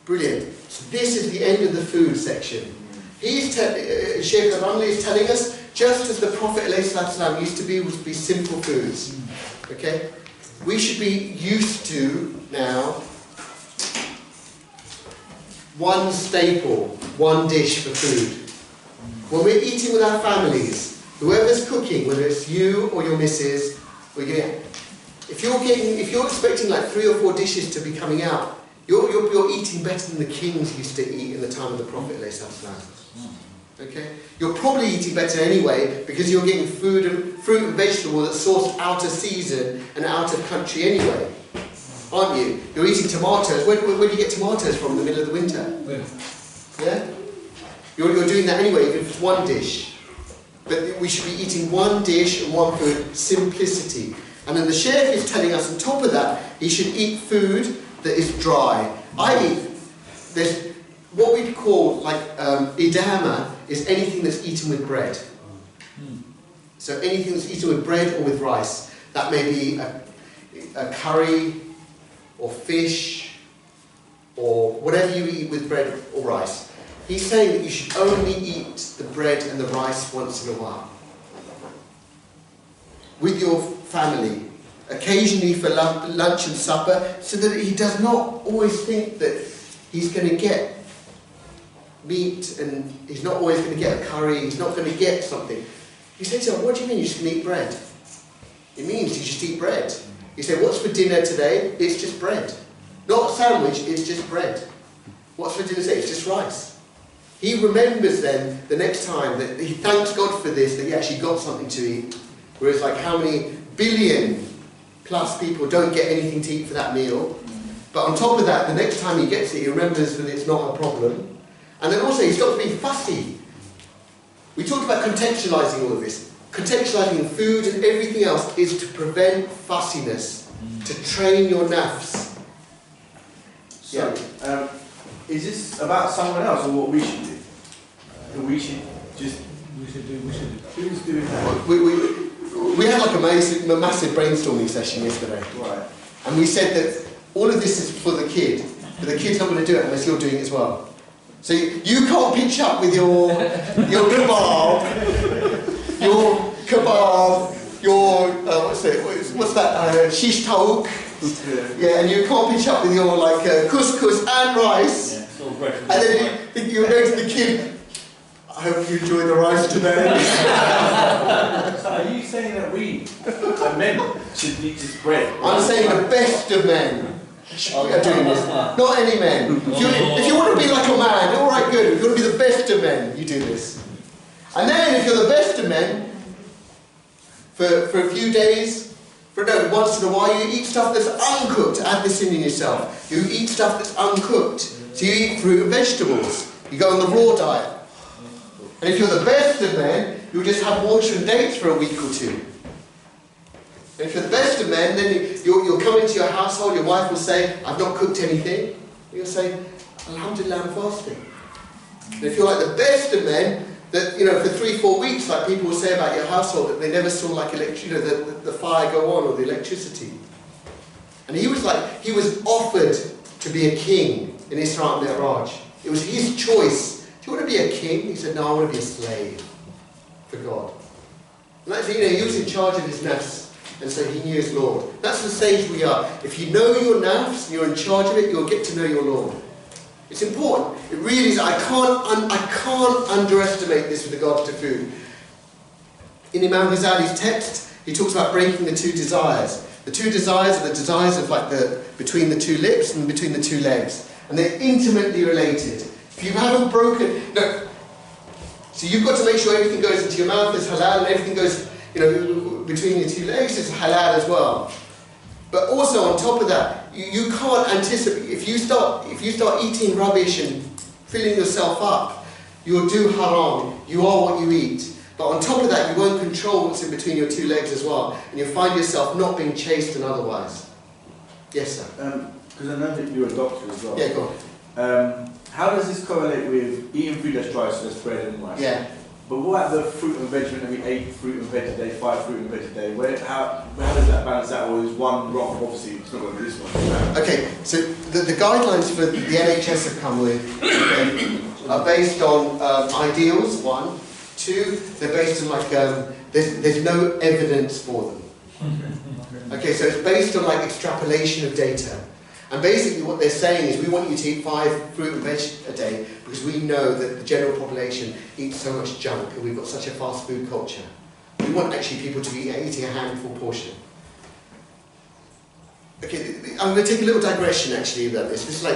Brilliant. So this is the end of the food section. Shaykh Khurram is telling us, just as the Prophet ﷺ used to be, would be simple foods. Okay? We should be used to now one staple, one dish for food. When we're eating with our families, whoever's cooking, whether it's you or your missus, if you're expecting like 3 or 4 dishes to be coming out, you're eating better than the kings used to eat in the time of the Prophet ﷺ. Okay? You're probably eating better anyway because you're getting fruit and vegetable that's sourced out of season and out of country anyway. Aren't you? You're eating tomatoes. Where do you get tomatoes from in the middle of the winter? Yeah? You're doing that anyway, even if it's one dish. But we should be eating one dish and one food, simplicity. And then the Shaykh is telling us on top of that, he should eat food that is dry. There's what we'd call like idama is anything that's eaten with bread. So anything that's eaten with bread or with rice. That may be a curry or fish or whatever you eat with bread or rice. He's saying that you should only eat the bread and the rice once in a while. With your family. Occasionally for lunch and supper, so that he does not always think that he's going to get meat and he's not always going to get a curry, he's not going to get something. He said to him, what do you mean you're just going to eat bread? It means you just eat bread. He said, what's for dinner today? It's just bread. Not a sandwich, it's just bread. What's for dinner today? It's just rice. He remembers then the next time that he thanks God for this, that he actually got something to eat. Whereas like how many billion plus people don't get anything to eat for that meal. But on top of that, the next time he gets it, he remembers that it's not a problem. And then also he stops being fussy. We talked about contextualizing all of this. Contextualizing food and everything else is to prevent fussiness, to train your nafs. So, is this about someone else or what we should do? We should do. Who's doing that? We had like a massive brainstorming session yesterday. Right. And we said that all of this is for the kid, but the kid's not going to do it unless you're doing it as well. So you can't pitch up with your kebab, your what's that? Shish taouk. Yeah, and you can't pitch up with your like couscous and rice. Yeah, it's all bread. And then you're going to the kid. I hope you enjoy the rice today. So are you saying that we, men, should eat this bread? I'm saying the best of men are doing this. Not any men. If you want to be like a man, alright, good. If you want to be the best of men, you do this. And then if you're the best of men, for a few days, once in a while, you eat stuff that's uncooked. Add this in yourself. You eat stuff that's uncooked. So you eat fruit and vegetables. You go on the raw diet. And if you're the best of men, you'll just have water and dates for a week or two. And if you're the best of men, then you'll come into your household, your wife will say, I've not cooked anything. And you'll say, Alhamdulillah, I'm fasting. And if you're like the best of men, that for 3-4 weeks, like people will say about your household, that they never saw like the fire go on or the electricity. And he was offered to be a king in Isra and Mi'raj. It was his choice. Do you want to be a king? He said, no, I want to be a slave for God. And that's, he was in charge of his nafs, and so he knew his Lord. That's the stage we are. If you know your nafs and you're in charge of it, you'll get to know your Lord. It's important. It really is. I can't underestimate this with regards to food. In Imam Ghazali's text, he talks about breaking the 2 desires. The 2 desires are the desires of between the 2 lips and between the 2 legs. And they're intimately related. If you haven't broken, so you've got to make sure everything goes into your mouth is halal, and everything goes, between your 2 legs is halal as well. But also on top of that, you can't anticipate. If you start eating rubbish and filling yourself up, you'll do haram. You are what you eat. But on top of that, you won't control what's in between your 2 legs as well, and you'll find yourself not being chaste and otherwise. Yes, sir. Because I know that you're a doctor as well. Yeah, go on. How does this correlate with eating food that's dry, so that's bread and rice? Yeah. But what about the fruit and veg when we 8 fruit and veg a day, 5 fruit and veg a day? How does that balance out? Or is one wrong? Obviously, it's not going to be this one. Okay, so the guidelines for the NHS have come with are based on ideals, 1. 2, they're based on like, there's no evidence for them. Okay, so it's based on like extrapolation of data. And basically what they're saying is we want you to eat 5 fruit and veg a day because we know that the general population eats so much junk and we've got such a fast food culture. We want actually people to be eating a handful portion. Okay, I'm going to take a little digression actually about this. This is like